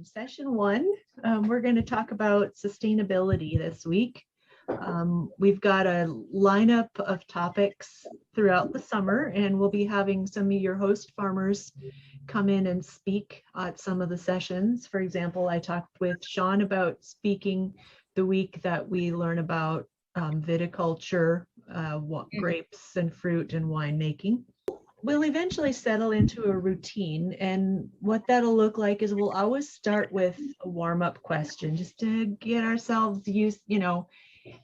Session one. We're going to talk about sustainability this week. We've got a lineup of topics throughout the summer, and we'll be having some of your host farmers come in and speak at some of the sessions. For example, I talked with Sean about speaking the week that we learn about viticulture, grapes and fruit and winemaking. We'll eventually settle into a routine, and what that'll look like is we'll always start with a warm-up question just to get ourselves used,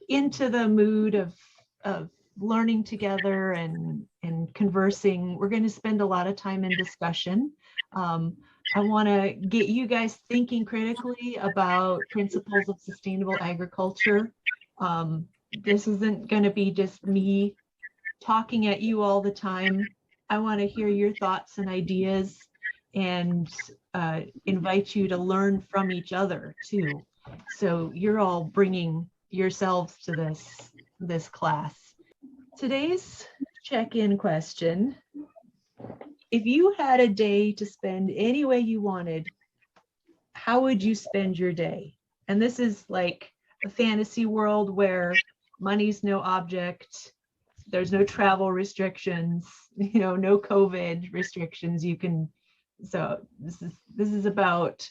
into the mood of learning together and conversing. We're going to spend a lot of time in discussion. I want to get you guys thinking critically about principles of sustainable agriculture. This isn't going to be just me talking at you all the time. I want to hear your thoughts and ideas and invite you to learn from each other too. So you're all bringing yourselves to this class. Today's check-in question: if you had a day to spend any way you wanted, how would you spend your day? And this is like a fantasy world where money's no object. There's no travel restrictions, no COVID restrictions. So this is about,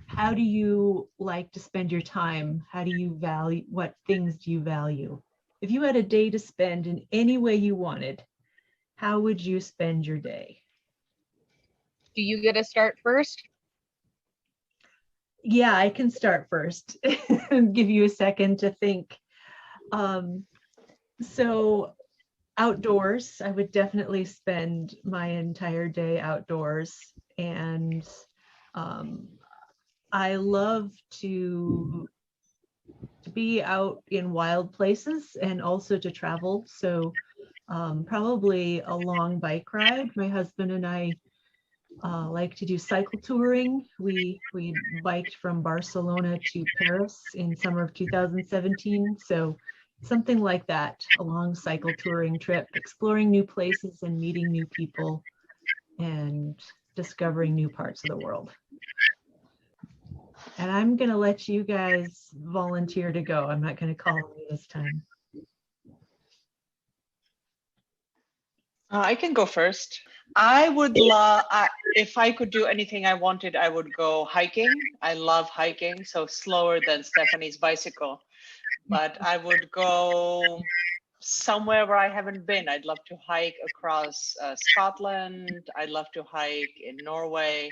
how do you like to spend your time? How do you value, what things do you value? If you had a day to spend in any way you wanted, how would you spend your day? Do you get to start first? Yeah, I can start first and give you a second to think. So outdoors, I would definitely spend my entire day outdoors, and I love to be out in wild places and also to travel. So probably a long bike ride. My husband and I like to do cycle touring. We biked from Barcelona to Paris in summer of 2017. So something like that, a long cycle touring trip, exploring new places and meeting new people and discovering new parts of the world. And I'm going to let you guys volunteer to go. I'm not going to call you this time. I can go first. I would love, if I could do anything I wanted, I would go hiking. I love hiking, so slower than Stephanie's bicycle. But I would go somewhere where I haven't been. I'd love to hike across Scotland. I'd love to hike in Norway.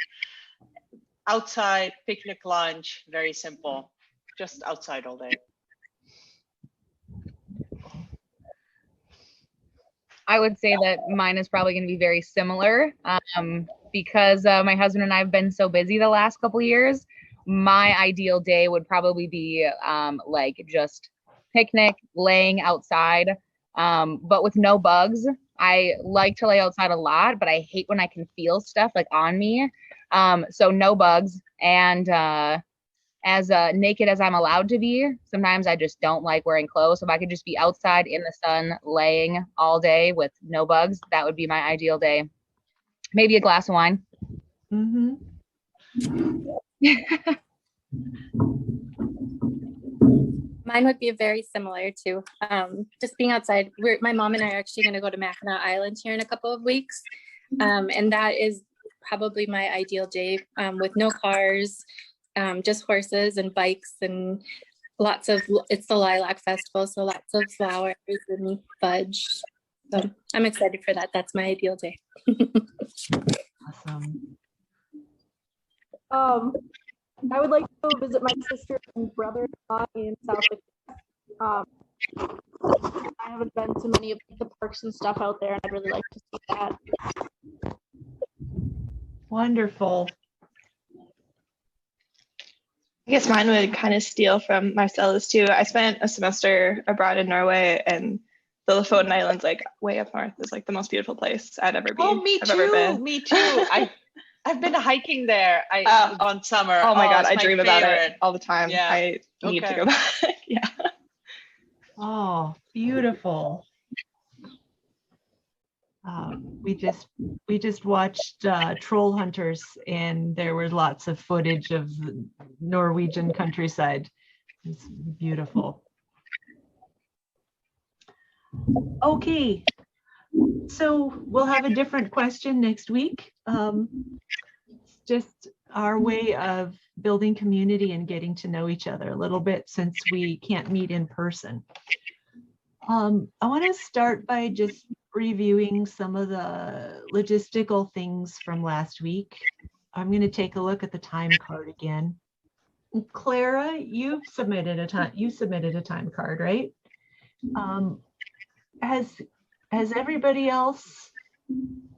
Outside, picnic lunch, very simple. Just outside all day. I would say that mine is probably going to be very similar because my husband and I have been so busy the last couple of years. My ideal day would probably be like just picnic, laying outside, but with no bugs. I like to lay outside a lot, but I hate when I can feel stuff like on me. So no bugs, and as naked as I'm allowed to be. Sometimes I just don't like wearing clothes. So if I could just be outside in the sun, laying all day with no bugs, that would be my ideal day. Maybe a glass of wine. Mm-hmm. Mine would be very similar to just being outside. My mom and I are actually going to go to Mackinac Island here in a couple of weeks. And that is probably my ideal day with no cars, just horses and bikes and it's the Lilac Festival, so lots of flowers and fudge. So I'm excited for that. That's my ideal day. Awesome. I would like to go visit my sister and brother-in-law in South Dakota. I haven't been to many of the parks and stuff out there, and I'd really like to see that. Wonderful. I guess mine would kind of steal from Marcella's too. I spent a semester abroad in Norway, and the Lofoten Islands, like way up north, is like the most beautiful place I'd ever be. Oh, me I've ever too. been. Me too. I've been hiking there. On summer. Oh my God, I my dream about it all the time. Yeah. I need to go back. Yeah. Oh, beautiful. We just watched Troll Hunters, and there were lots of footage of the Norwegian countryside. It's beautiful. Okay, so we'll have a different question next week. Just our way of building community and getting to know each other a little bit, since we can't meet in person. I want to start by just reviewing some of the logistical things from last week. I'm going to take a look at the time card again. Clara, you submitted a time card, right? Has everybody else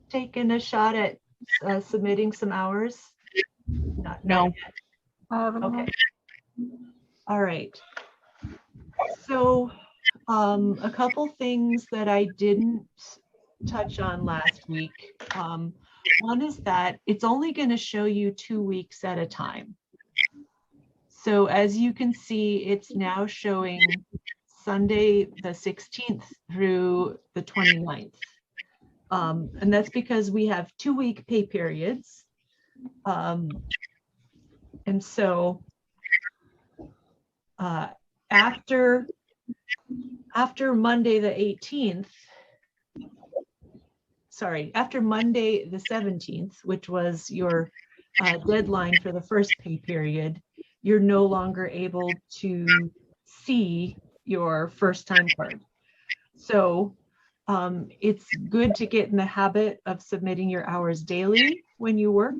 taken a shot at submitting some hours? No. Okay. All right. So a couple things that I didn't touch on last week. One is that it's only going to show you 2 weeks at a time. So as you can see, it's now showing Sunday the 16th through the 29th. And that's because we have 2-week pay periods. And so after Monday the 18th, after Monday the 17th, which was your deadline for the first pay period, you're no longer able to see your first time card. So it's good to get in the habit of submitting your hours daily when you work.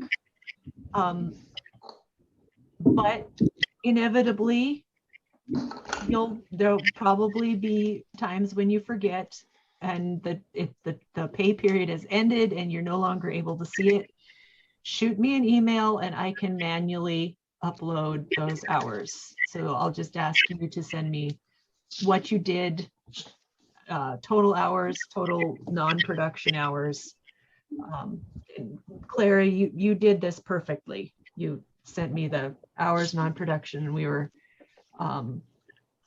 But inevitably, there'll probably be times when you forget and the pay period has ended and you're no longer able to see it. Shoot me an email and I can manually upload those hours. So I'll just ask you to send me what you did, total hours, total non-production hours. Clara, you did this perfectly. You sent me the hours non-production, and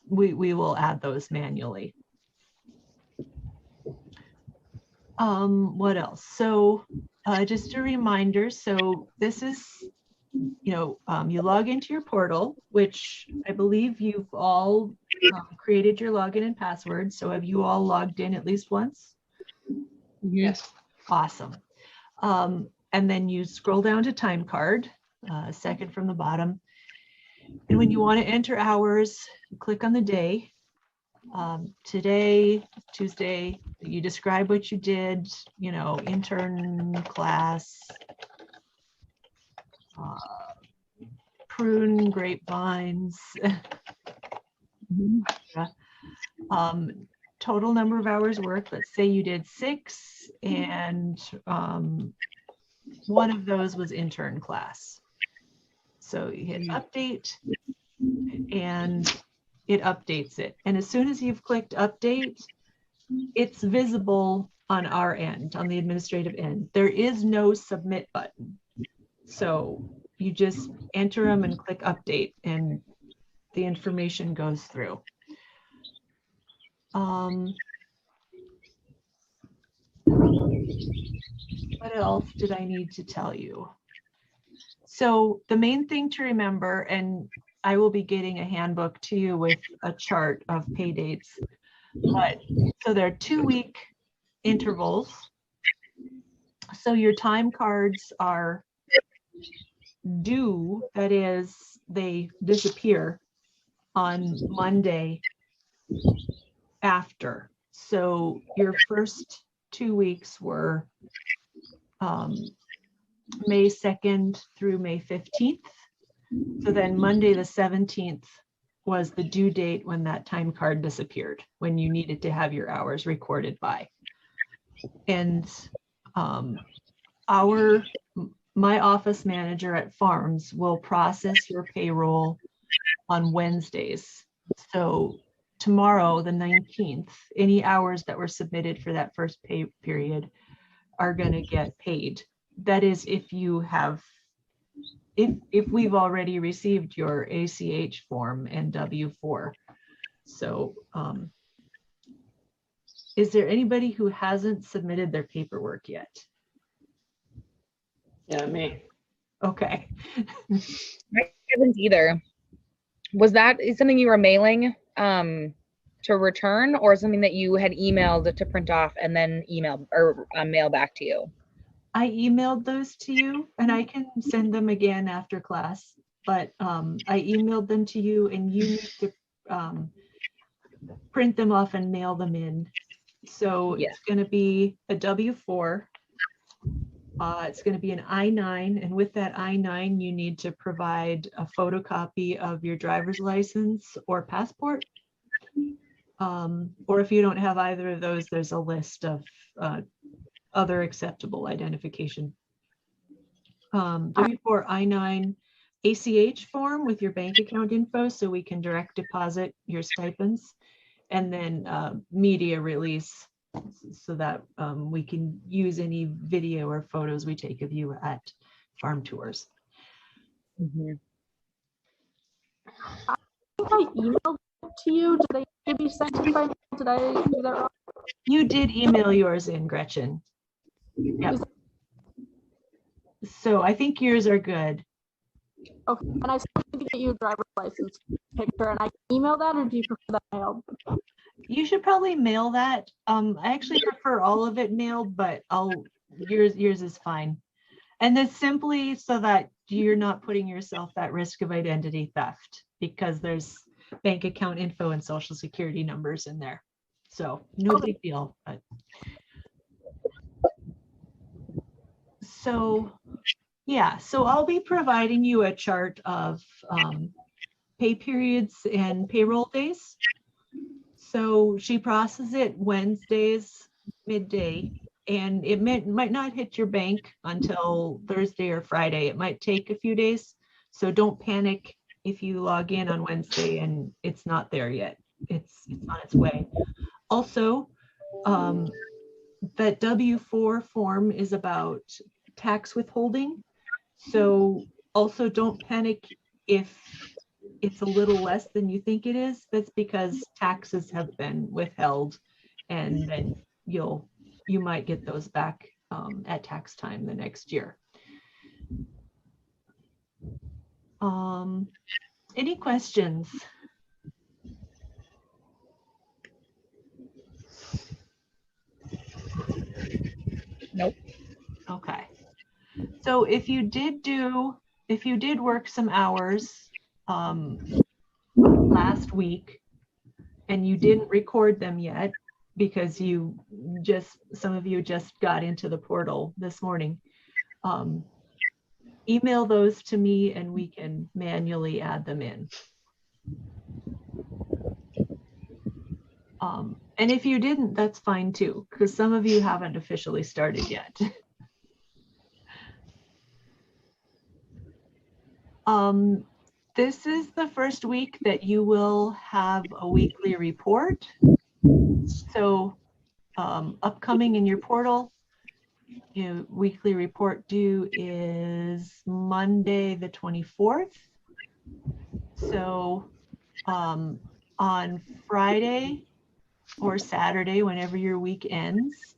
we will add those manually. What else? So just a reminder, so this is, you log into your portal, which I believe you've all created your login and password. So have you all logged in at least once? Yes. Awesome. And then you scroll down to time card, second from the bottom. And when you want to enter hours, you click on the day. Today, Tuesday, you describe what you did, intern class, prune grapevines. Total number of hours worked, let's say you did 6, and one of those was intern class. So you hit update and it updates it. And as soon as you've clicked update, it's visible on our end, on the administrative end. There is no submit button. So you just enter them and click update and the information goes through. What else did I need to tell you? So the main thing to remember, and I will be getting a handbook to you with a chart of pay dates, but so there are 2-week intervals. So your time cards are due, that is, they disappear on Monday after. So your first 2 weeks were May 2nd through May 15th. So then Monday the 17th was the due date when that time card disappeared, when you needed to have your hours recorded by. And my office manager at Farms will process your payroll on Wednesdays. So tomorrow, the 19th, any hours that were submitted for that first pay period are going to get paid. That is, if you have, if we've already received your ACH form and W-4. So Is there anybody who hasn't submitted their paperwork yet? Yeah, me. Okay. I haven't either. Was that something you were mailing to return, or something that you had emailed to print off and then email or mail back to you? I emailed those to you, and I can send them again after class, but I emailed them to you, and you need to print them off and mail them in. So Yeah. it's going to be a W-4. It's going to be an I-9, and with that I-9, you need to provide a photocopy of your driver's license or passport. Or if you don't have either of those, there's a list of other acceptable identification. W-4, I-9, ACH form with your bank account info so we can direct deposit your stipends, and then media release so that we can use any video or photos we take of you at farm tours. Mm-hmm. I think I emailed it to you. Did they be sent to you by mail? Did I do that wrong? You did email yours in, Gretchen. Yep. So I think yours are good. Okay, and I still need to get you a driver's license picture, and I can email that, or do you prefer that mailed? You should probably mail that. I actually prefer all of it mailed, but yours is fine. And that's simply so that you're not putting yourself at risk of identity theft, because there's bank account info and social security numbers in there. So no big deal. But so yeah, so I'll be providing you a chart of pay periods and payroll days. So she processes it Wednesdays midday, and it might not hit your bank until Thursday or Friday. It might take a few days. So don't panic if you log in on Wednesday and it's not there yet. It's on its way. Also, that W-4 form is about tax withholding. So also don't panic if it's a little less than you think it is. That's because taxes have been withheld, and then you might get those back at tax time the next year. Any questions? Nope. Okay. So if you did work some hours last week and you didn't record them yet because some of you just got into the portal this morning, email those to me and we can manually add them in. And if you didn't, that's fine too, because some of you haven't officially started yet. This is the first week that you will have a weekly report. So upcoming in your portal, weekly report due is Monday the 24th. So on Friday or Saturday, whenever your week ends,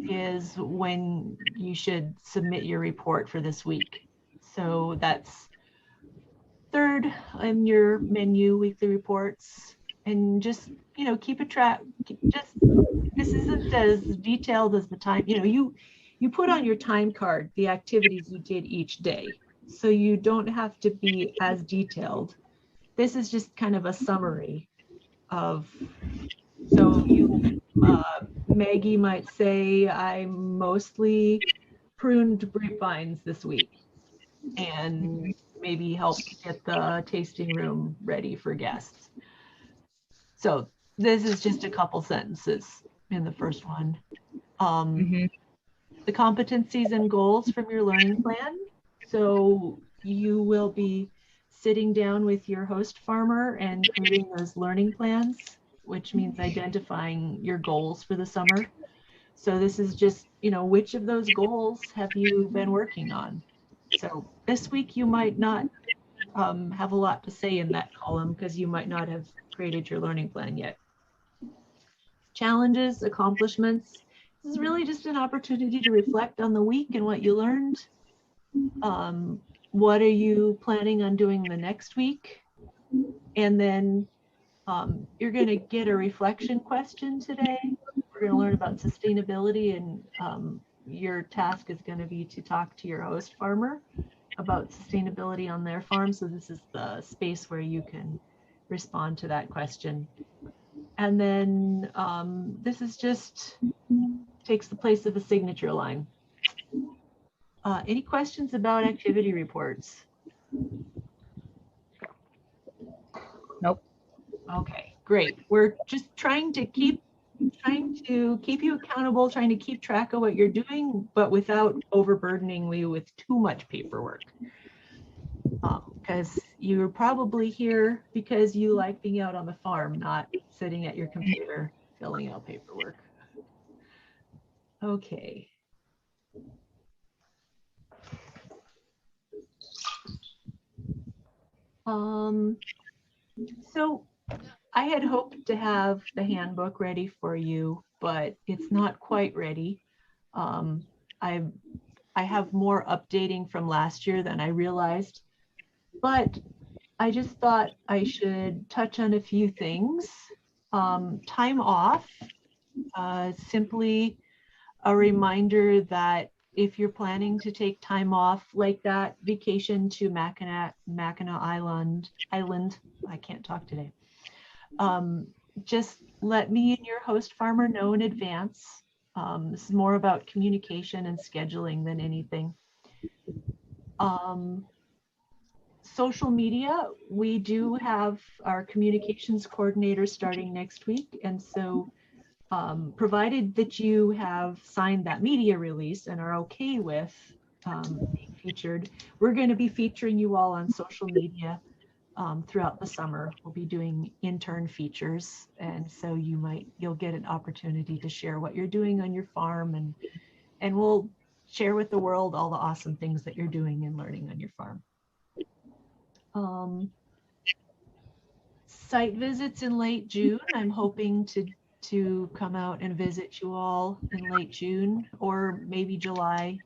is when you should submit your report for this week. So that's third on your menu, weekly reports, and just keep a track. This isn't as detailed as the time. You put on your time card the activities you did each day, so you don't have to be as detailed. This is just kind of a summary of. So Maggie might say, I mostly pruned grapevines this week, and maybe helped get the tasting room ready for guests. So this is just a couple sentences in the first one. The competencies and goals from your learning plan. So you will be sitting down with your host farmer and creating those learning plans, which means identifying your goals for the summer. So this is just, which of those goals have you been working on? So this week you might not have a lot to say in that column because you might not have created your learning plan yet. challenges, accomplishments. This is really just an opportunity to reflect on the week and what you learned. What are you planning on doing the next week? And then you're going to get a reflection question today. We're going to learn about sustainability, and your task is going to be to talk to your host farmer about sustainability on their farm. So this is the space where you can respond to that question. And then this is just takes the place of a signature line. Any questions about activity reports? Nope. Okay, great. We're just trying to keep you accountable, trying to keep track of what you're doing, but without overburdening you with too much paperwork. Because you're probably here because you like being out on the farm, not sitting at your computer filling out paperwork. Okay. So I had hoped to have the handbook ready for you, but it's not quite ready. I have more updating from last year than I realized, but I just thought I should touch on a few things. Time off, simply a reminder that if you're planning to take time off like that vacation to Mackinac Island, I can't talk today. Just let me and your host farmer know in advance. This is more about communication and scheduling than anything. Social media, we do have our communications coordinator starting next week. And so provided that you have signed that media release and are okay with being featured, we're going to be featuring you all on social media throughout the summer. We'll be doing intern features, and so you'll get an opportunity to share what you're doing on your farm, and we'll share with the world all the awesome things that you're doing and learning on your farm. Site visits in late June. I'm hoping to come out and visit you all in late June or maybe July.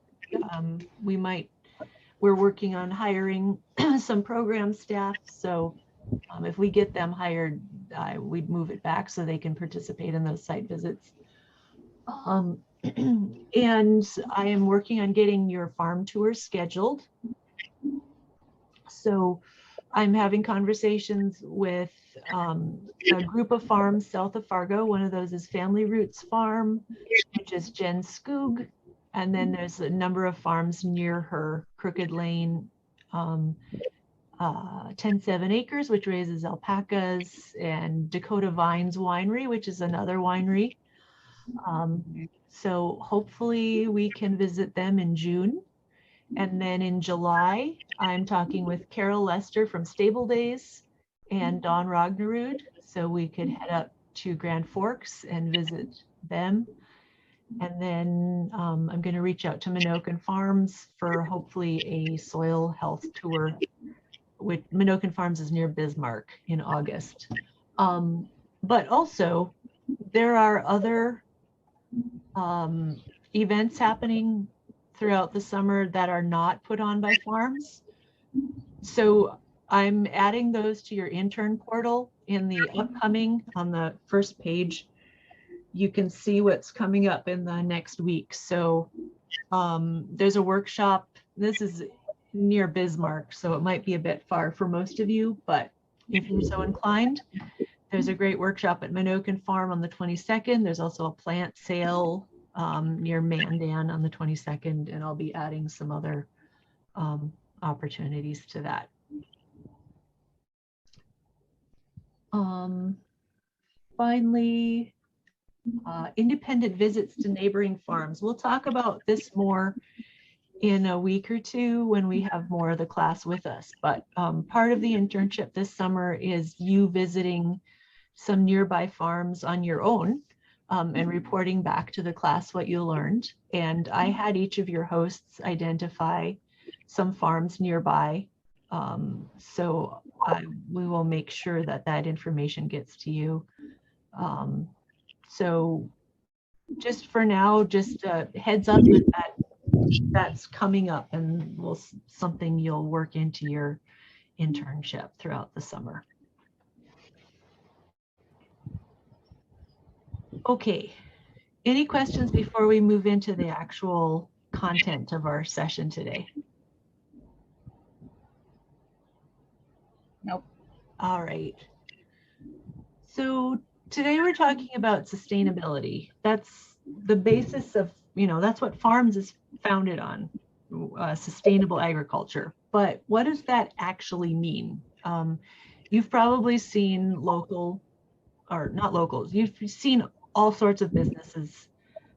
We're working on hiring some program staff. So if we get them hired, we'd move it back so they can participate in those site visits. And I am working on getting your farm tours scheduled. So I'm having conversations with a group of farms south of Fargo. One of those is Family Roots Farm, which is Jen Skoog. And then there's a number of farms near her, Crooked Lane, 10-7 Acres, which raises alpacas, and Dakota Vines Winery, which is another winery. So hopefully we can visit them in June. And then in July, I'm talking with Carol Lester from Stable Days and Dawn Ragnerud. So we could head up to Grand Forks and visit them. And then I'm going to reach out to Minokan Farms for hopefully a soil health tour, which Minokan Farms is near Bismarck in August. But also there are other events happening throughout the summer that are not put on by farms. So I'm adding those to your intern portal in the upcoming, on the first page. You can see what's coming up in the next week. So there's a workshop. This is near Bismarck, so it might be a bit far for most of you, but if you're so inclined, there's a great workshop at Minokan Farm on the 22nd. There's also a plant sale near Mandan on the 22nd, and I'll be adding some other opportunities to that. Finally, independent visits to neighboring farms. We'll talk about this more in a week or two when we have more of the class with us, but part of the internship this summer is you visiting some nearby farms on your own and reporting back to the class what you learned. And I had each of your hosts identify some farms nearby. So we will make sure that that information gets to you So just for now, just a heads up that's coming up, and something you'll work into your internship throughout the summer. Okay, any questions before we move into the actual content of our session today? Nope. All right. So today we're talking about sustainability. That's the basis of, that's what farms is founded on, sustainable agriculture. But what does that actually mean? You've probably seen you've seen all sorts of businesses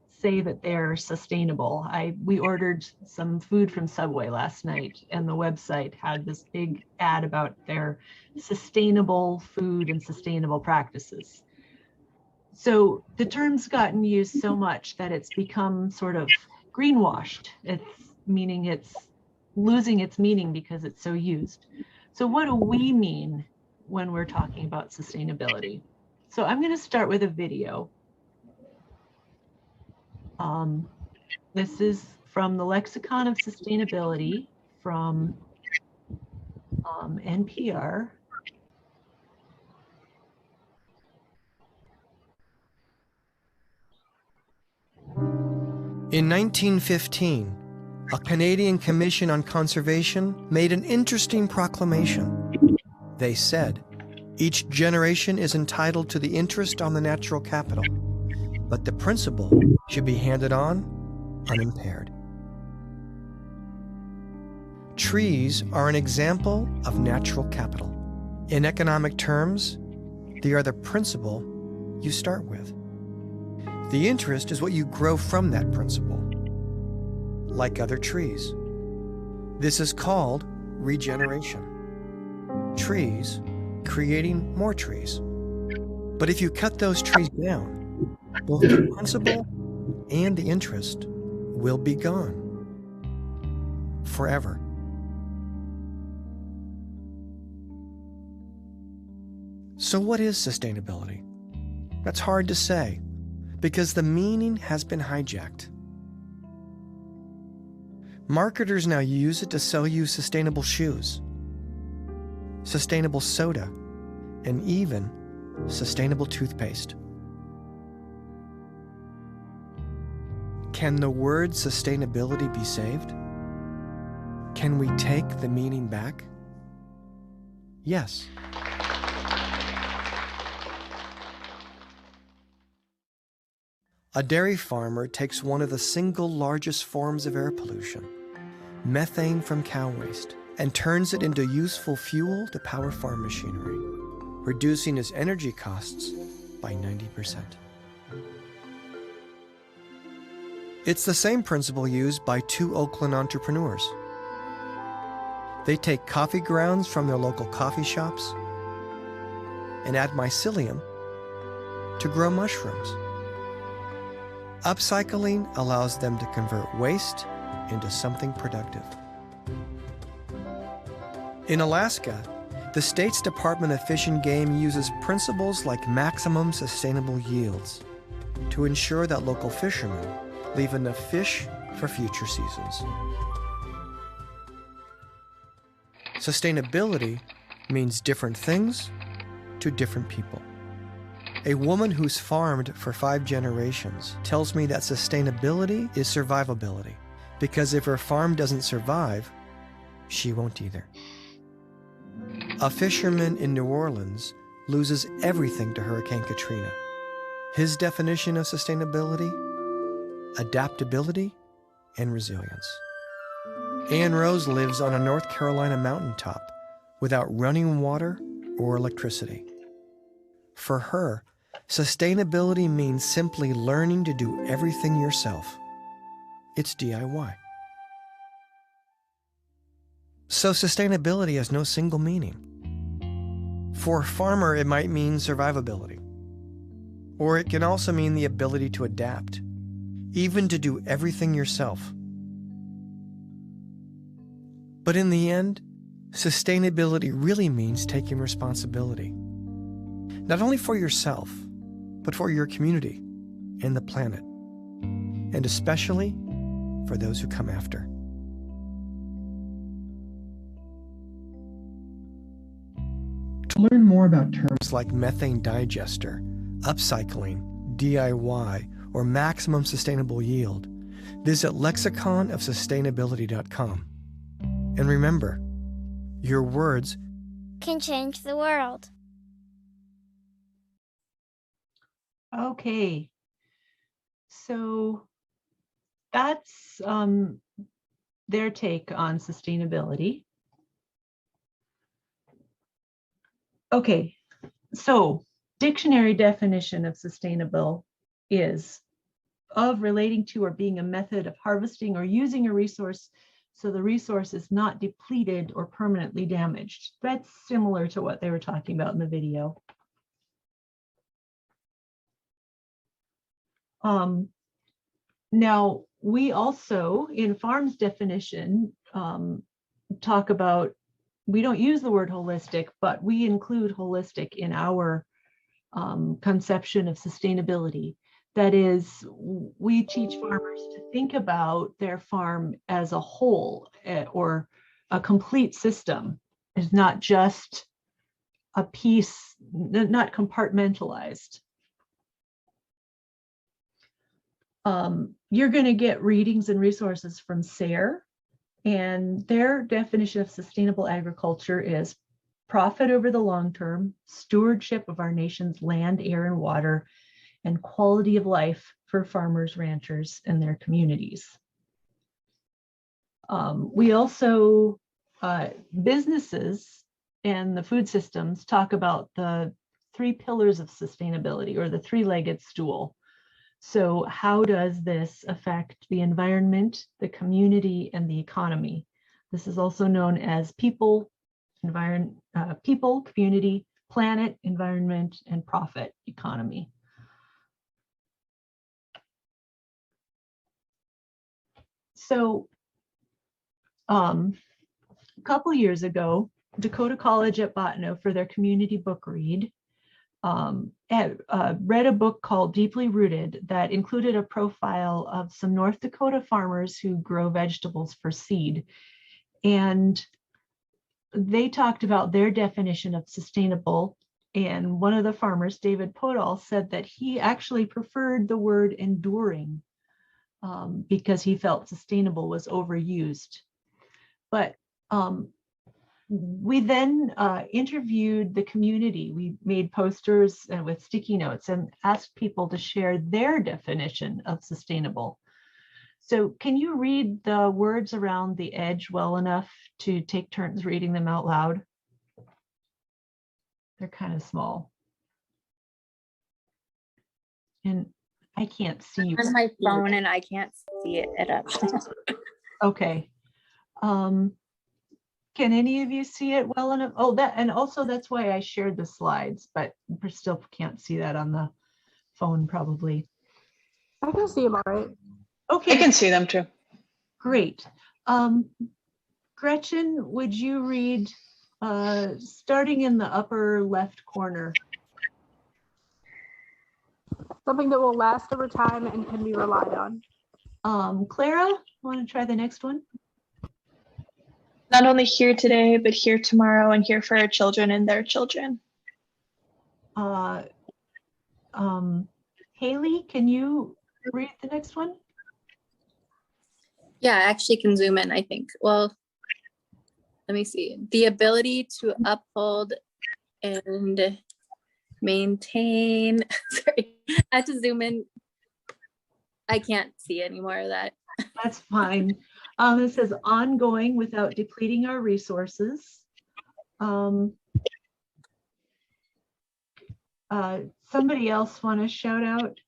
say that they're sustainable. We ordered some food from Subway last night, and the website had this big ad about their sustainable food and sustainable practices. So the term's gotten used so much that it's become sort of greenwashed. It's losing its meaning because it's so used. So what do we mean when we're talking about sustainability? So I'm going to start with a video. This is from the Lexicon of Sustainability from NPR. In 1915, a Canadian Commission on Conservation made an interesting proclamation. They said, each generation is entitled to the interest on the natural capital, but the principle should be handed on unimpaired. Trees are an example of natural capital. In economic terms, they are the principle you start with. The interest is what you grow from that principle, like other trees. This is called regeneration. Trees creating more trees. But if you cut those trees down, both the principle and the interest will be gone forever. So what is sustainability? That's hard to say, because the meaning has been hijacked. Marketers now use it to sell you sustainable shoes, sustainable soda, and even sustainable toothpaste. Can the word sustainability be saved? Can we take the meaning back? Yes. A dairy farmer takes one of the single largest forms of air pollution, methane from cow waste, and turns it into useful fuel to power farm machinery, reducing his energy costs by 90%. It's the same principle used by two Oakland entrepreneurs. They take coffee grounds from their local coffee shops and add mycelium to grow mushrooms. Upcycling allows them to convert waste into something productive. In Alaska, the state's Department of Fish and Game uses principles like maximum sustainable yields to ensure that local fishermen leave enough fish for future seasons. Sustainability means different things to different people. A woman who's farmed for 5 generations tells me that sustainability is survivability, because if her farm doesn't survive, she won't either. A fisherman in New Orleans loses everything to Hurricane Katrina. His definition of sustainability: adaptability and resilience. Ann Rose lives on a North Carolina mountaintop without running water or electricity. For her, sustainability means simply learning to do everything yourself. It's DIY. So sustainability has no single meaning. For a farmer, it might mean survivability. Or it can also mean the ability to adapt, even to do everything yourself. But in the end, sustainability really means taking responsibility, not only for yourself, but for your community and the planet, and especially for those who come after. To learn more about terms like methane digester, upcycling, DIY, or maximum sustainable yield, visit lexiconofsustainability.com. And remember, your words can change the world. Okay, so that's their take on sustainability. Okay, so dictionary definition of sustainable is of relating to or being a method of harvesting or using a resource so the resource is not depleted or permanently damaged. That's similar to what they were talking about in the video. Now, we also, in FARM's definition, talk about, we don't use the word holistic, but we include holistic in our conception of sustainability. That is, we teach farmers to think about their farm as a whole or a complete system. It's not just a piece, not compartmentalized. You're going to get readings and resources from SARE, and their definition of sustainable agriculture is profit over the long term, stewardship of our nation's land, air, and water, and quality of life for farmers, ranchers, and their communities. We also, businesses and the food systems talk about the 3 pillars of sustainability, or the 3-legged stool. So how does this affect the environment, the community, and the economy? This is also known as people, community, planet, environment, and profit economy. So a couple years ago, Dakota College at Botano, for their community book read, read a book called Deeply Rooted that included a profile of some North Dakota farmers who grow vegetables for seed. And they talked about their definition of sustainable. And one of the farmers, David Podol, said that he actually preferred the word enduring because he felt sustainable was overused. But we then interviewed the community. We made posters with sticky notes and asked people to share their definition of sustainable. So can you read the words around the edge well enough to take turns reading them out loud? They're kind of small. And I can't see you. On my phone and I can't see it up. Okay. Can any of you see it well enough? Oh, that, and also that's why I shared the slides, but we still can't see that on the phone probably. I can see them all right. Okay. I can see them too. Great. Gretchen, would you read starting in the upper left corner? Something that will last over time and can be relied on. Clara, want to try the next one? Not only here today, but here tomorrow, and here for our children and their children. Haley, can you read the next one? Yeah, I actually can zoom in, I think. Well, let me see. The ability to uphold and maintain. Sorry, I had to zoom in. I can't see any more of that. That's fine. It says ongoing without depleting our resources. Somebody else want to shout out?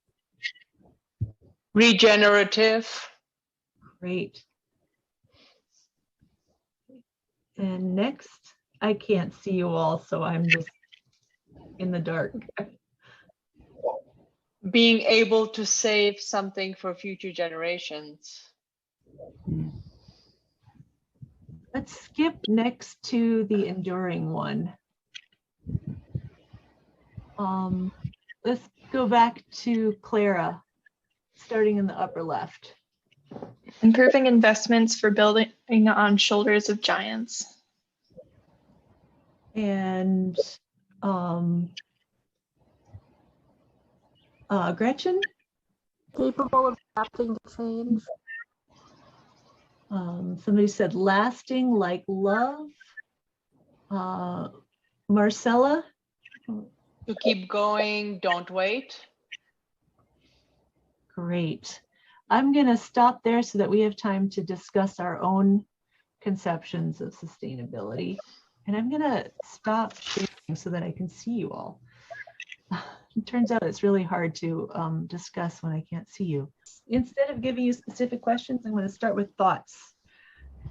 Regenerative. Great. And next, I can't see you all, so I'm just in the dark. Being able to save something for future generations. Let's skip next to the enduring one. let's go back to Clara, starting in the upper left. Improving investments for building on shoulders of giants. And Gretchen? Capable of adapting to change. Somebody said lasting like love. Marcella? To keep going, don't wait. Great. I'm going to stop there so that we have time to discuss our own conceptions of sustainability. And I'm going to stop sharing so that I can see you all. It turns out it's really hard to discuss when I can't see you. Instead of giving you specific questions, I'm going to start with thoughts.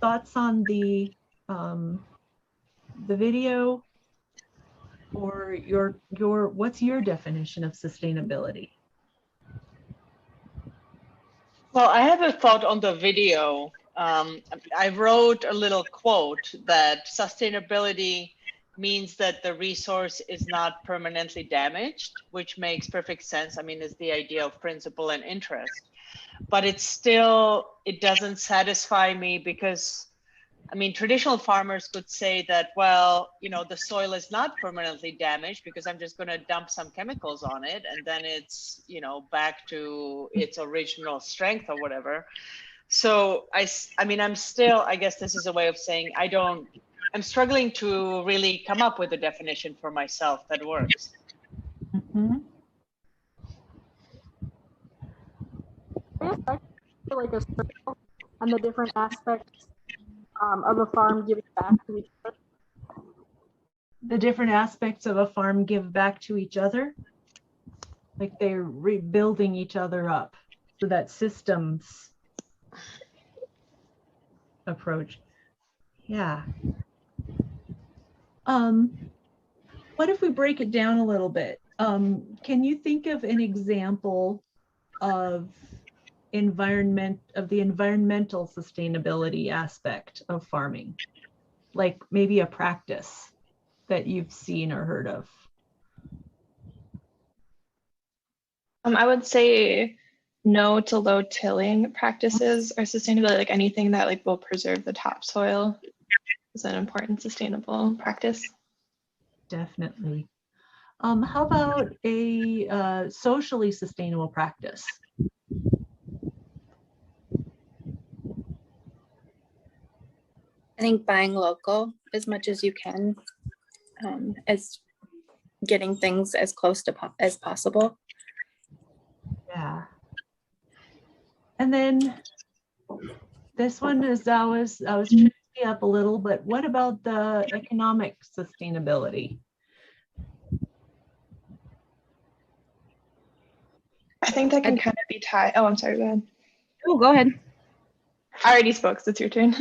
Thoughts on the video, or what's your definition of sustainability? Well, I have a thought on the video. I wrote a little quote that sustainability means that the resource is not permanently damaged, which makes perfect sense. I mean, it's the idea of principle and interest, but it doesn't satisfy me because, I mean, traditional farmers could say that, well, you know, the soil is not permanently damaged because I'm just going to dump some chemicals on it and then it's, you know, back to its original strength or whatever. So I mean, I guess this is a way of saying I'm struggling to really come up with a definition for myself that works. Mm-hmm. I feel like a circle and the different aspects of a farm giving back to each other. The different aspects of a farm give back to each other, like they're rebuilding each other up. So that systems approach. Yeah. What if we break it down a little bit? Can you think of an example of the environmental sustainability aspect of farming? Like maybe a practice that you've seen or heard of? I would say no to low tilling practices or sustainability, like anything that like will preserve the topsoil is an important sustainable practice. Definitely. How about a socially sustainable practice? I think buying local as much as you can, as getting things as close to as possible. Yeah. And then this one is I was trying to stay up a little, but what about the economic sustainability? I think that can kind of be tied. Oh, I'm sorry, go ahead. Oh, go ahead. I already spoke, so it's your turn.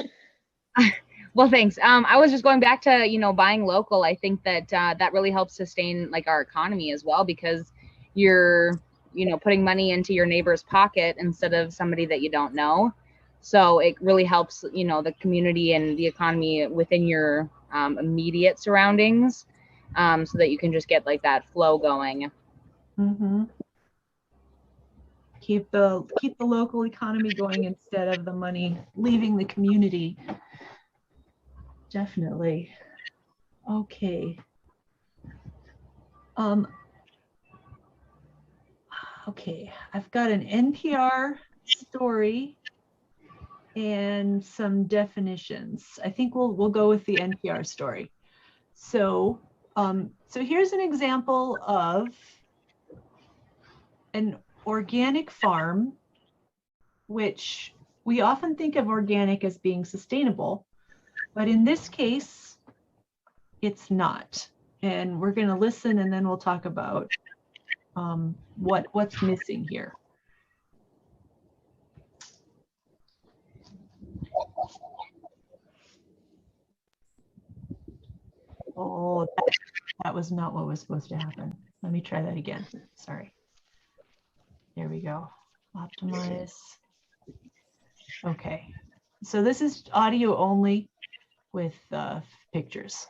Well, thanks. I was just going back to, you know, buying local. I think that that really helps sustain like our economy as well, because you're, you know, putting money into your neighbor's pocket instead of somebody that you don't know. So it really helps, you know, the community and the economy within your immediate surroundings, so that you can just get like that flow going. Mm-hmm. Keep the local economy going instead of the money leaving the community. Definitely. Okay. Okay, I've got an NPR story and some definitions. I think we'll go with the NPR story. So here's an example of an organic farm, which we often think of organic as being sustainable, but in this case, it's not. And we're going to listen and then we'll talk about what's missing here. Oh, that was not what was supposed to happen. Let me try that again. Sorry. There we go. Optimize. Okay. So this is audio only with pictures.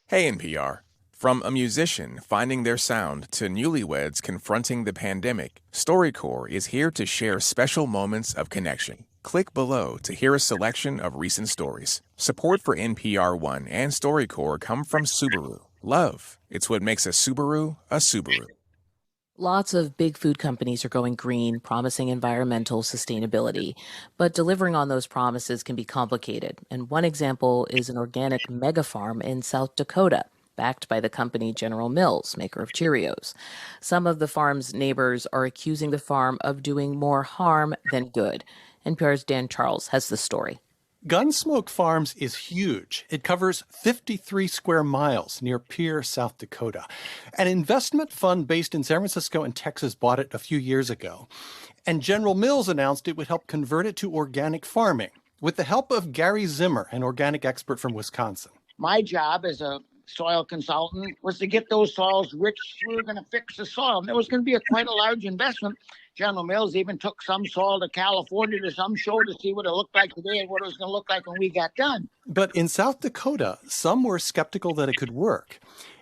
Hey NPR, From a musician finding their sound to newlyweds confronting the pandemic, StoryCorps is here to share special moments of connection. Click below to hear a selection of recent stories. Support for NPR One and StoryCorps come from Subaru. Love, it's what makes a Subaru a Subaru. Lots of big food companies are going green, promising environmental sustainability, but delivering on those promises can be complicated. And one example is an organic mega farm in South Dakota, backed by the company General Mills, maker of Cheerios. Some of the farm's neighbors are accusing the farm of doing more harm than good. NPR's Dan Charles has the story. Gunsmoke Farms is huge. It covers 53 square miles near Pierre, South Dakota. An investment fund based in San Francisco and Texas bought it a few years ago. And General Mills announced it would help convert it to organic farming with the help of Gary Zimmer, an organic expert from Wisconsin. My job as a soil consultant was to get those soils rich. We were going to fix the soil. And it was going to be quite a large investment. General Mills even took some soil to California to some show to see what it looked like today and what it was going to look like when we got done. But in South Dakota, some were skeptical that it could work,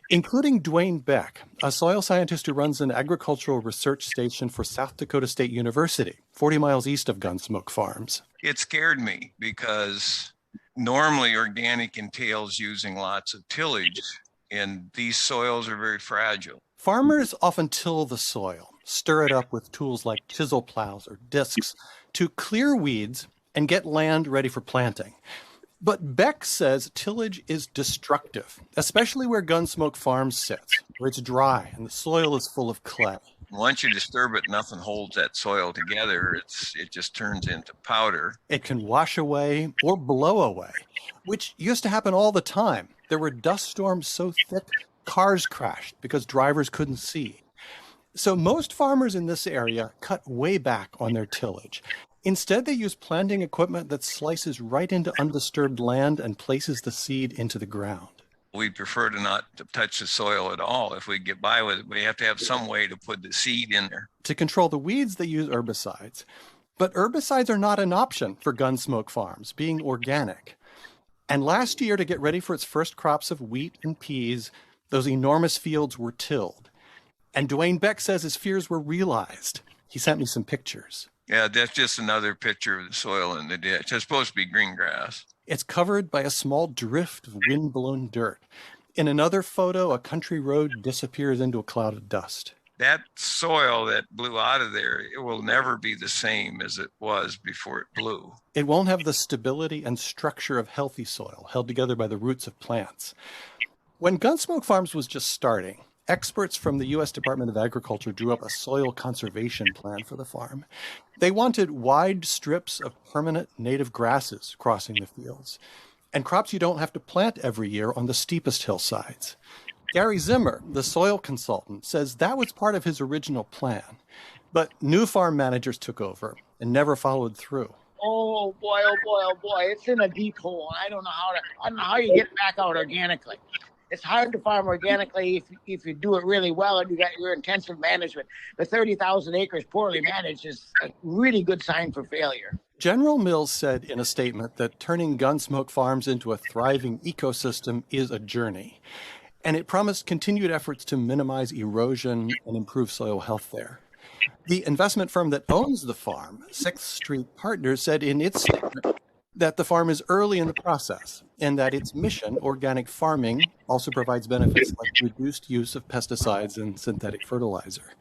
including Dwayne Beck, a soil scientist who runs an agricultural research station for South Dakota State University, 40 miles east of Gunsmoke Farms. It scared me because normally organic entails using lots of tillage, and these soils are very fragile. Farmers often till the soil, stir it up with tools like chisel plows or discs to clear weeds and get land ready for planting. But Beck says tillage is destructive, especially where Gunsmoke Farms sits, where it's dry and the soil is full of clay. Once you disturb it, nothing holds that soil together. It just turns into powder. It can wash away or blow away, which used to happen all the time. There were dust storms so thick, cars crashed because drivers couldn't see. So most farmers in this area cut way back on their tillage. Instead, they use planting equipment that slices right into undisturbed land and places the seed into the ground. We prefer to not touch the soil at all. If we get by with it, we have to have some way to put the seed in there. To control the weeds, they use herbicides. But herbicides are not an option for Gunsmoke Farms, being organic. And last year, to get ready for its first crops of wheat and peas, those enormous fields were tilled. And Dwayne Beck says his fears were realized. He sent me some pictures. Yeah, that's just another picture of the soil in the ditch. It's supposed to be green grass. It's covered by a small drift of wind-blown dirt. In another photo, a country road disappears into a cloud of dust. That soil that blew out of there, it will never be the same as it was before it blew. It won't have the stability and structure of healthy soil held together by the roots of plants. When Gunsmoke Farms was just starting, experts from the U.S. Department of Agriculture drew up a soil conservation plan for the farm. They wanted wide strips of permanent native grasses crossing the fields, and crops you don't have to plant every year on the steepest hillsides. Gary Zimmer, the soil consultant, says that was part of his original plan, but new farm managers took over and never followed through. Oh boy, oh boy, oh boy, it's in a deep hole. I don't know how you get back out organically. It's hard to farm organically if you do it really well and you got your intensive management. The 30,000 acres poorly managed is a really good sign for failure. General Mills said in a statement that turning Gunsmoke Farms into a thriving ecosystem is a journey, and it promised continued efforts to minimize erosion and improve soil health there. The investment firm that owns the farm, 6th Street Partners, said in its statement that the farm is early in the process and that its mission, organic farming, also provides benefits like reduced use of pesticides and synthetic fertilizer.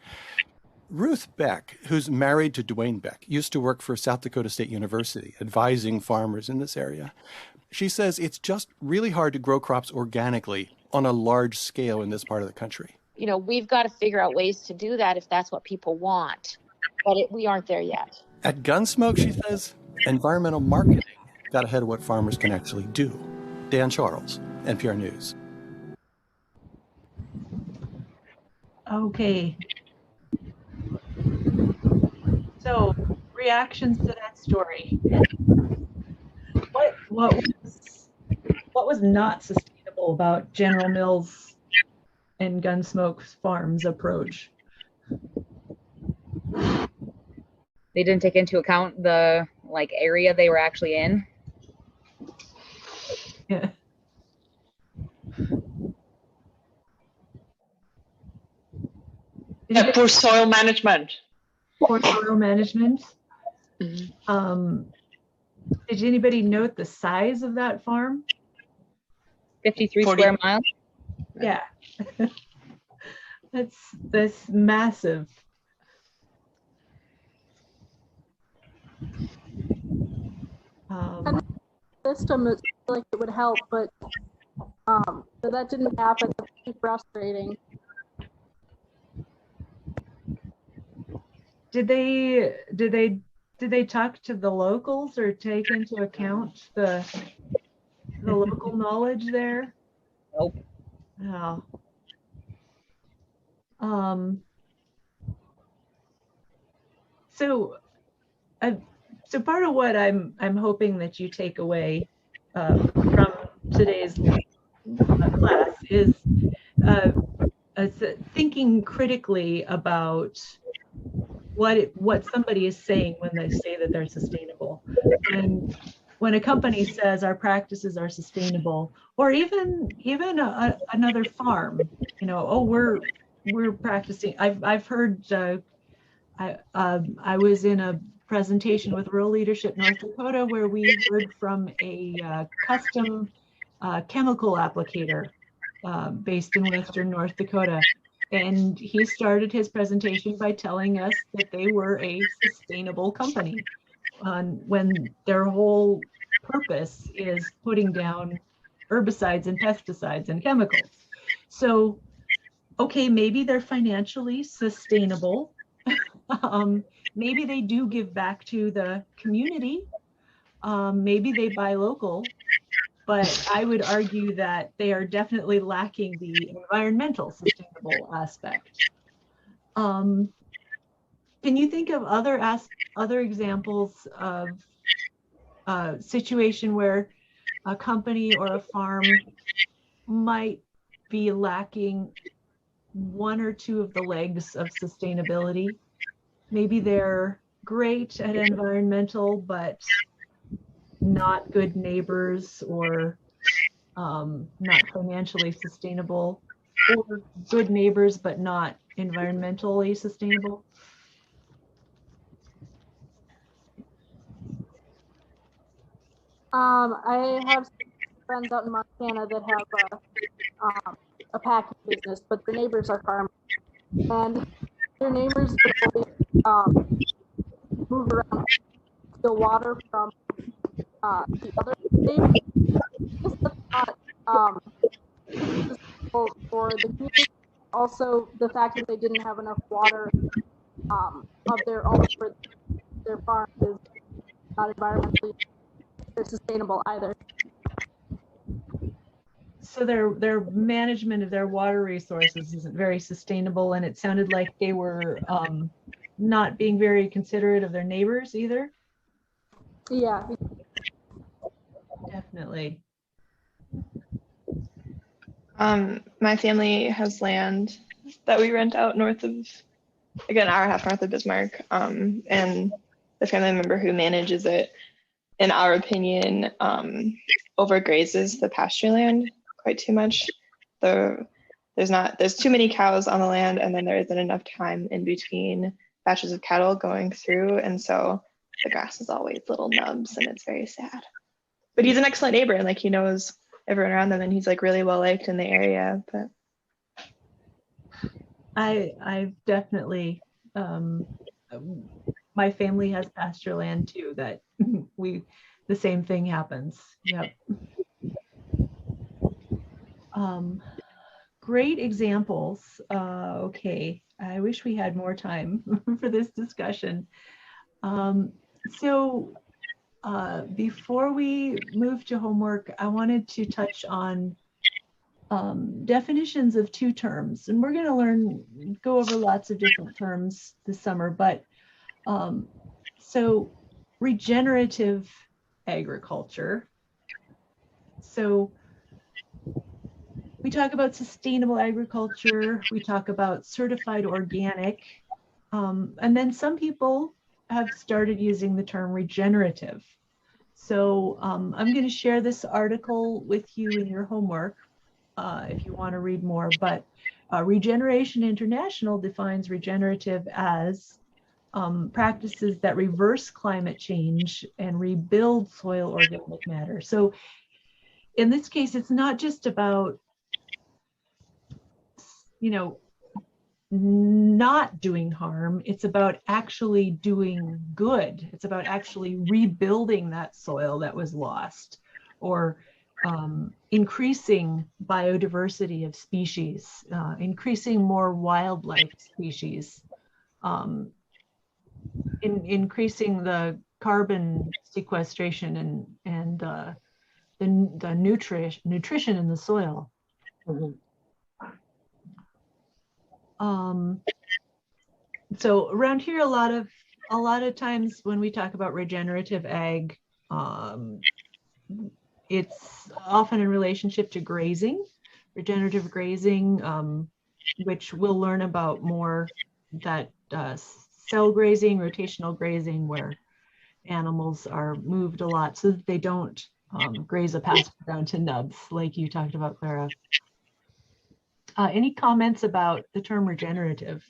Ruth Beck, who's married to Dwayne Beck, used to work for South Dakota State University, advising farmers in this area. She says it's just really hard to grow crops organically on a large scale in this part of the country. You know, we've got to figure out ways to do that if that's what people want, but we aren't there yet. At Gunsmoke, she says, environmental marketing got ahead of what farmers can actually do. Dan Charles, NPR News. Okay. So, reactions to that story. What was not sustainable about General Mills and Gunsmoke Farms' approach? They didn't take into account the area they were actually in. Yeah. Poor soil management. Poor soil management. Did anybody note the size of that farm? 53 square miles. Yeah. That's massive. System is like it would help, but that didn't happen. It's pretty frustrating. Did they talk to the locals or take into account the local knowledge there? Nope. Oh. So part of what I'm hoping that you take away from today's class is thinking critically about what somebody is saying when they say that they're sustainable. And when a company says our practices are sustainable, or even another farm, oh, we're practicing. I've heard. I was in a presentation with Rural Leadership North Dakota where we heard from a custom chemical applicator based in Western North Dakota. And he started his presentation by telling us that they were a sustainable company when their whole purpose is putting down herbicides and pesticides and chemicals. So, okay, maybe they're financially sustainable. Maybe they do give back to the community. Maybe they buy local. But I would argue that they are definitely lacking the environmental sustainable aspect. Can you think of other examples of a situation where a company or a farm might be lacking one or two of the legs of sustainability? Maybe they're great at environmental, but not good neighbors, or not financially sustainable, or good neighbors but not environmentally sustainable. I have friends out in Montana that have a packing business, but their neighbors are farmers, and their neighbors will move around, steal water from the other neighbors. This is not for the community. Also, the fact that they didn't have enough water of their own for their farm is not environmentally sustainable either. So their management of their water resources isn't very sustainable, and it sounded like they were not being very considerate of their neighbors either. Yeah. Definitely. My family has land that we rent out north of, again, hour and a half north of Bismarck. And the family member who manages it, in our opinion, overgrazes the pasture land quite too much. There's too many cows on the land, and then there isn't enough time in between batches of cattle going through. And so the grass is always little nubs, and it's very sad. But he's an excellent neighbor, and like he knows everyone around them, and he's like really well liked in the area. But I've definitely my family has pasture land too, that the same thing happens. Yep. Great examples. Okay, I wish we had more time for this discussion. So before we move to homework, I wanted to touch on definitions of two terms, and we're going to go over lots of different terms this summer, but so regenerative agriculture. So we talk about sustainable agriculture, we talk about certified organic, and then some people have started using the term regenerative. So I'm going to share this article with you in your homework if you want to read more, but Regeneration International defines regenerative as practices that reverse climate change and rebuild soil organic matter. So in this case, it's not just about, not doing harm. It's about actually doing good. It's about actually rebuilding that soil that was lost, or increasing biodiversity of species, increasing more wildlife species, increasing the carbon sequestration and the nutrition in the soil. So around here, a lot of times when we talk about regenerative ag, it's often in relationship to grazing, regenerative grazing, which we'll learn about more, that cell grazing, rotational grazing, where animals are moved a lot so that they don't graze a pasture down to nubs, like you talked about, Clara. Any comments about the term regenerative?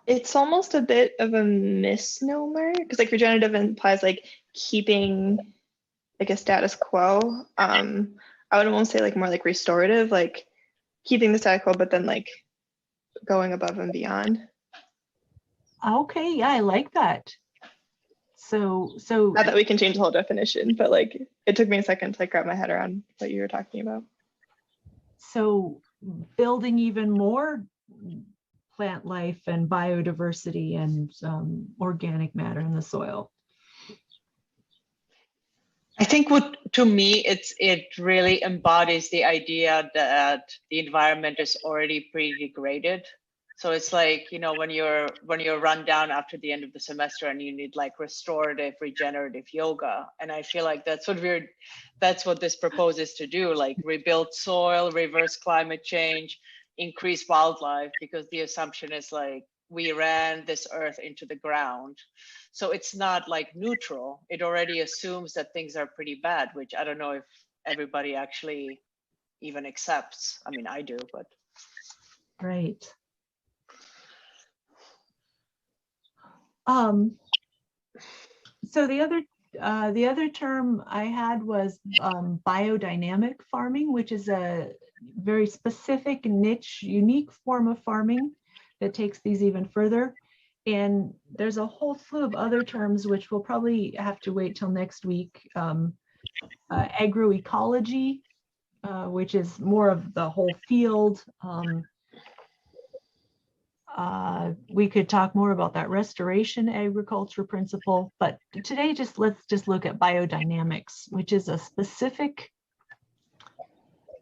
It's almost a bit of a misnomer, because like regenerative implies like keeping like a status quo. I would almost say like more like restorative, like keeping the status quo, but then like going above and beyond. Okay, yeah, I like that. So not that we can change the whole definition, but like it took me a second to like wrap my head around what you were talking about. So building even more plant life and biodiversity and organic matter in the soil. I think to me, it really embodies the idea that the environment is already pretty degraded. So it's like, when you're run down after the end of the semester and you need like restorative, regenerative yoga. And I feel like that's what this proposes to do, like rebuild soil, reverse climate change, increase wildlife, because the assumption is like we ran this earth into the ground. So it's not like neutral. It already assumes that things are pretty bad, which I don't know if everybody actually even accepts. I mean, I do, but. Right. So the other term I had was biodynamic farming, which is a very specific, niche, unique form of farming that takes these even further. And there's a whole slew of other terms which we'll probably have to wait till next week. Agroecology, which is more of the whole field. We could talk more about that restoration agriculture principle, but today let's just look at biodynamics, which is a specific,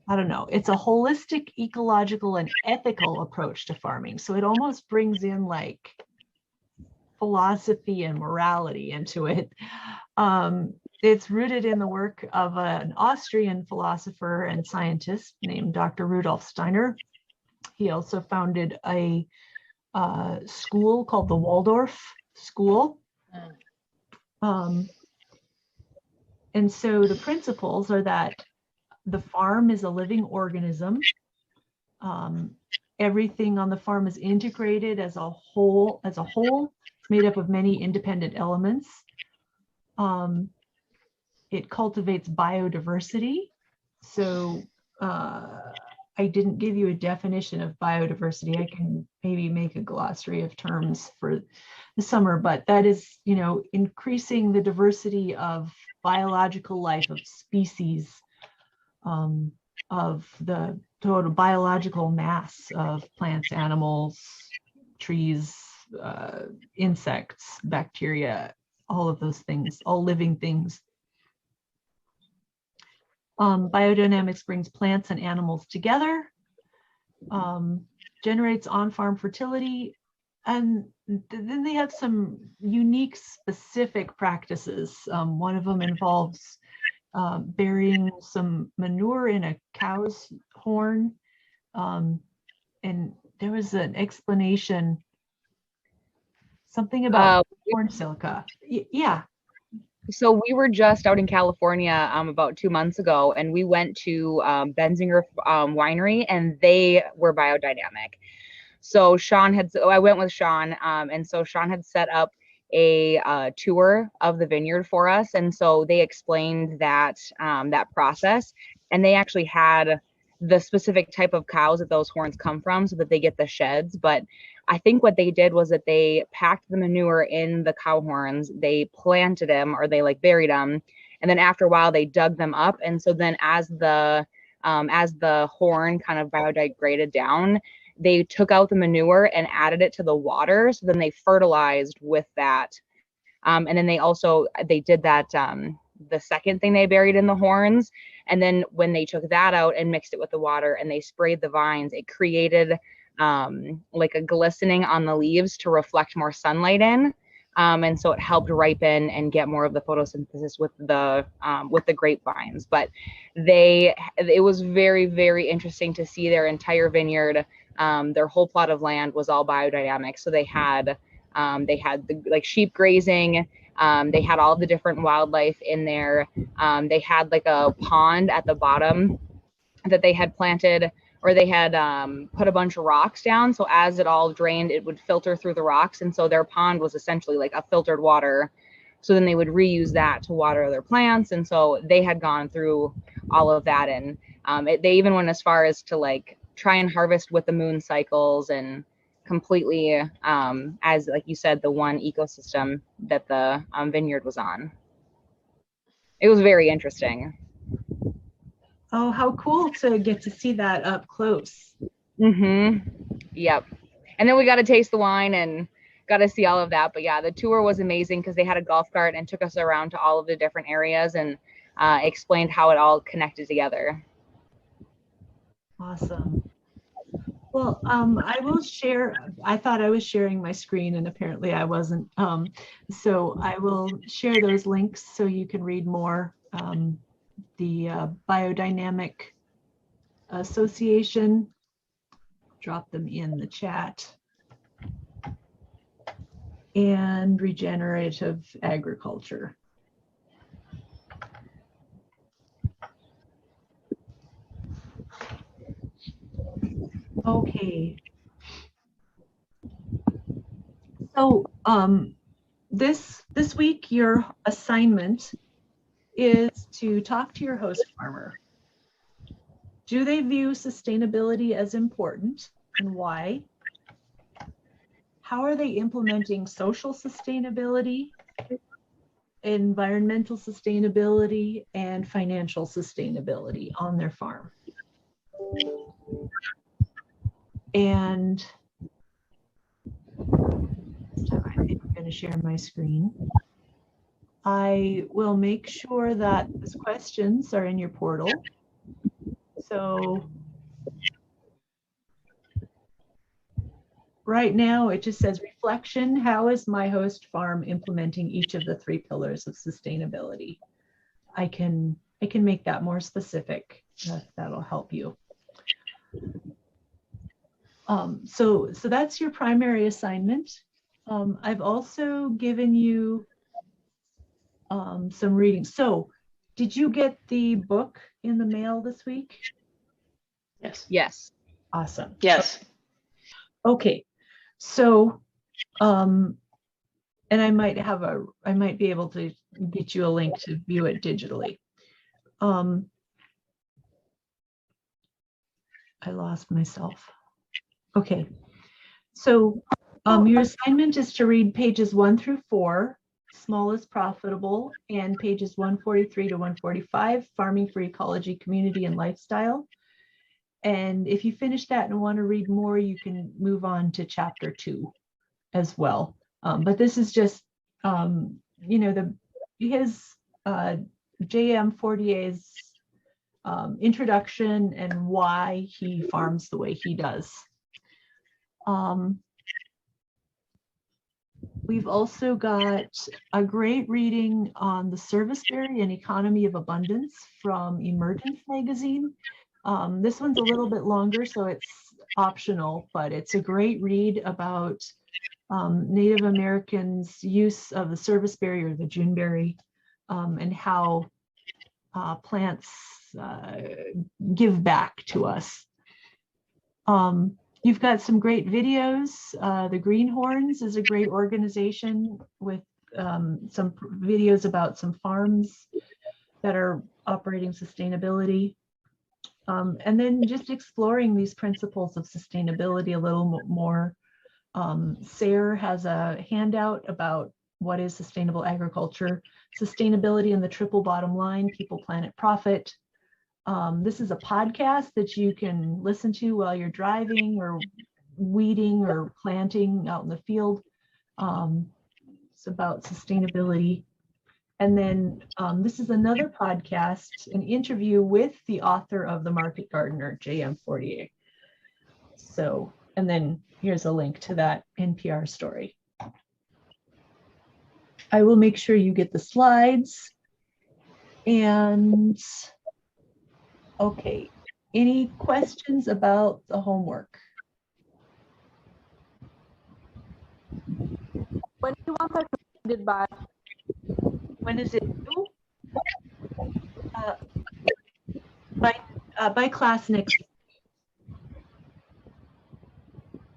I don't know, it's a holistic, ecological, and ethical approach to farming. So it almost brings in like philosophy and morality into it. It's rooted in the work of an Austrian philosopher and scientist named Dr. Rudolf Steiner. He also founded a school called the Waldorf School. And so the principles are that the farm is a living organism. Everything on the farm is integrated as a whole. It's made up of many independent elements. It cultivates biodiversity. So I didn't give you a definition of biodiversity. I can maybe make a glossary of terms for the summer, but that is, increasing the diversity of biological life, of species, of the total biological mass of plants, animals, trees, insects, bacteria, all of those things, all living things. Biodynamics brings plants and animals together, generates on-farm fertility, and then they have some unique specific practices. One of them involves burying some manure in a cow's horn, and there was an explanation, something about corn silica. Yeah. So we were just out in California about 2 months ago, and we went to Benzinger Winery, and they were biodynamic. So I went with Sean, and so Sean had set up a tour of the vineyard for us, and so they explained that that process, and they actually had the specific type of cows that those horns come from, so that they get the sheds. But I think what they did was that they packed the manure in the cow horns, they planted them, or they like buried them, and then after a while they dug them up, and so then as the horn kind of biodegraded down, they took out the manure and added it to the water. So then they fertilized with that. And then they did that, the second thing they buried in the horns. And then when they took that out and mixed it with the water and they sprayed the vines, it created like a glistening on the leaves to reflect more sunlight in. And so it helped ripen and get more of the photosynthesis with the grapevines. But it was very, very interesting to see their entire vineyard. Their whole plot of land was all biodynamic. So they had the, like, sheep grazing. They had all the different wildlife in there. They had like a pond at the bottom that they had planted, or they had put a bunch of rocks down. So as it all drained, it would filter through the rocks. And so their pond was essentially like a filtered water. So then they would reuse that to water their plants. And so they had gone through all of that. And they even went as far as to like try and harvest with the moon cycles, and completely, as like you said, the one ecosystem that the vineyard was on. It was very interesting. Oh, how cool to get to see that up close. Mm-hmm. Yep. And then we got to taste the wine and got to see all of that. But yeah, the tour was amazing because they had a golf cart and took us around to all of the different areas and explained how it all connected together. Awesome. Well, I will share. I thought I was sharing my screen, and apparently I wasn't. So I will share those links so you can read more. The Biodynamic Association, drop them in the chat, and regenerative agriculture. Okay. So this week your assignment is to talk to your host farmer. Do they view sustainability as important, and why? How are they implementing social sustainability, environmental sustainability, and financial sustainability on their farm? And I'm going to share my screen. I will make sure that these questions are in your portal. So right now it just says reflection. How is my host farm implementing each of the 3 pillars of sustainability? I can make that more specific. That'll help you. So that's your primary assignment. I've also given you some reading. So did you get the book in the mail this week? Yes. Yes. Awesome. Yes. Okay. So, and I might be able to get you a link to view it digitally. I lost myself. Okay. So your assignment is to read pages 1 through 4, Small is Profitable, and pages 143 to 145, Farming for Ecology, Community, and Lifestyle. And if you finish that and want to read more, you can move on to chapter 2 as well. But this is just, his J.M. Fortier's introduction and why he farms the way he does. We've also got a great reading on the serviceberry and economy of abundance from Emergence magazine. This one's a little bit longer, so it's optional, but it's a great read about Native Americans' use of the serviceberry or the juneberry and how plants give back to us. You've got some great videos. The Greenhorns is a great organization with some videos about some farms that are operating sustainability. And then just exploring these principles of sustainability a little more. Sarah has a handout about what is sustainable agriculture, sustainability and the triple bottom line, people, planet, profit. This is a podcast that you can listen to while you're driving or weeding or planting out in the field. It's about sustainability. And then this is another podcast, an interview with the author of The Market Gardener, J.M. Fortier. So, and then here's a link to that NPR story. I will make sure you get the slides. And okay, any questions about the homework? When do you want that completed by? When is it due? By class next week.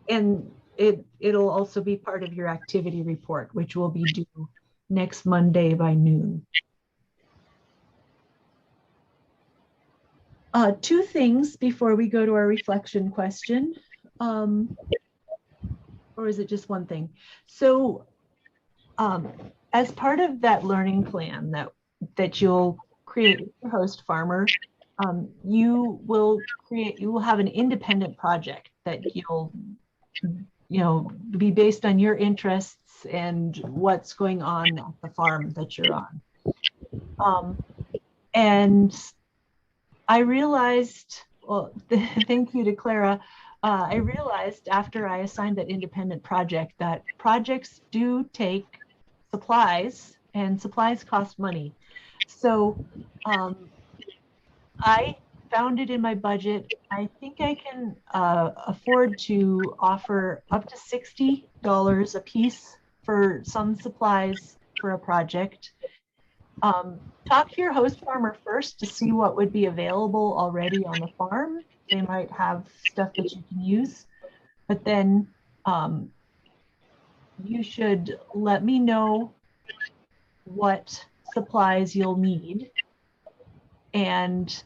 And it'll also be part of your activity report, which will be due next Monday by noon. Two things before we go to our reflection question. Or is it just one thing? So as part of that learning plan that you'll create with your host farmer, you will have an independent project that you'll be based on your interests and what's going on at the farm that you're on. And I realized, well, thank you to Clara, I realized after I assigned that independent project that projects do take supplies, and supplies cost money. So I found it in my budget. I think I can afford to offer up to $60 a piece for some supplies for a project. Talk to your host farmer first to see what would be available already on the farm. They might have stuff that you can use, but then you should let me know what supplies you'll need, and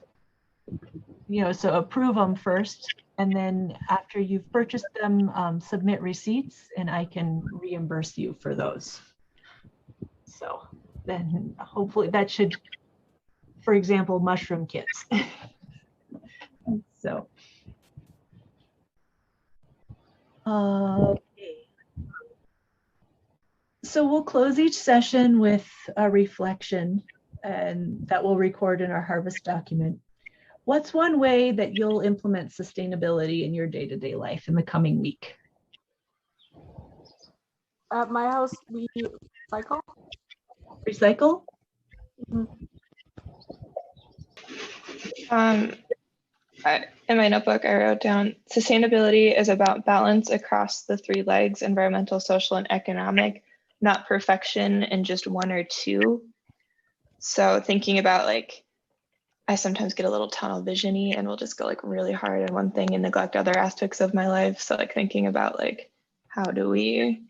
so approve them first, and then after you've purchased them, submit receipts and I can reimburse you for those. So then hopefully that should, for example, mushroom kits. So okay. So we'll close each session with a reflection, and that we'll record in our harvest document. What's one way that you'll implement sustainability in your day-to-day life in the coming week? At my house, we recycle. Recycle? In my notebook, I wrote down, sustainability is about balance across the three legs: environmental, social, and economic, not perfection in just one or two. So thinking about, like, I sometimes get a little tunnel vision-y and will just go like really hard on one thing and neglect other aspects of my life. So like thinking about like, how do we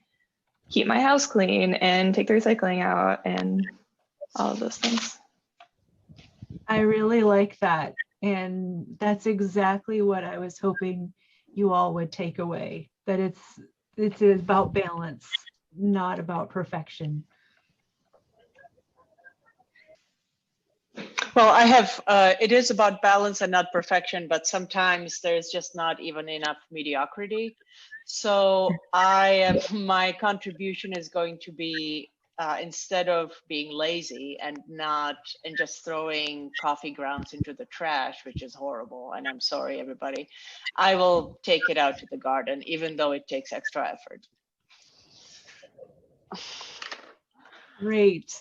keep my house clean and take the recycling out and all of those things. I really like that. And that's exactly what I was hoping you all would take away, that it's about balance, not about perfection. Well, I have, it is about balance and not perfection, but sometimes there's just not even enough mediocrity. So my contribution is going to be, instead of being lazy and just throwing coffee grounds into the trash, which is horrible, and I'm sorry, everybody, I will take it out to the garden, even though it takes extra effort. Great.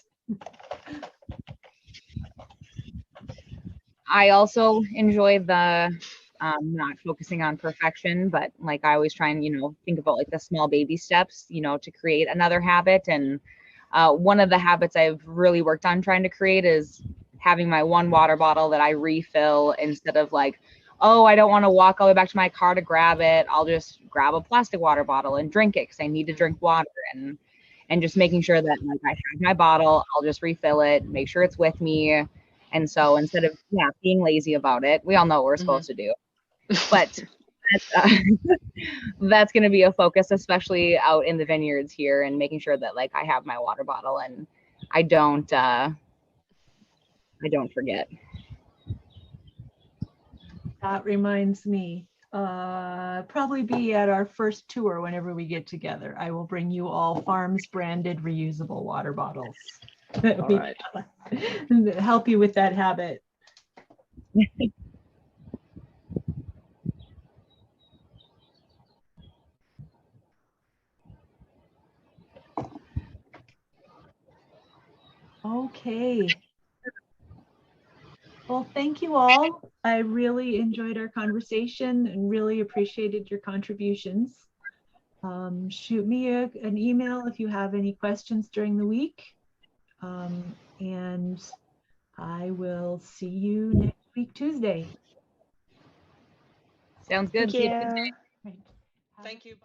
I also enjoy the not focusing on perfection, but like I always try and, think about like the small baby steps, to create another habit. And One of the habits I've really worked on trying to create is having my one water bottle that I refill instead of like, oh, I don't want to walk all the way back to my car to grab it. I'll just grab a plastic water bottle and drink it because I need to drink water, and just making sure that like I have my bottle, I'll just refill it, make sure it's with me. And so instead of being lazy about it, we all know what we're supposed to do. But that's going to be a focus, especially out in the vineyards here, and making sure that like I have my water bottle and I don't forget. That reminds me, probably be at our first tour whenever we get together. I will bring you all Farms branded reusable water bottles. All right. Help you with that habit. Okay. Well, thank you all. I really enjoyed our conversation and really appreciated your contributions. Shoot me an email if you have any questions during the week. And I will see you next week, Tuesday. Sounds good. Thank you. Thank you.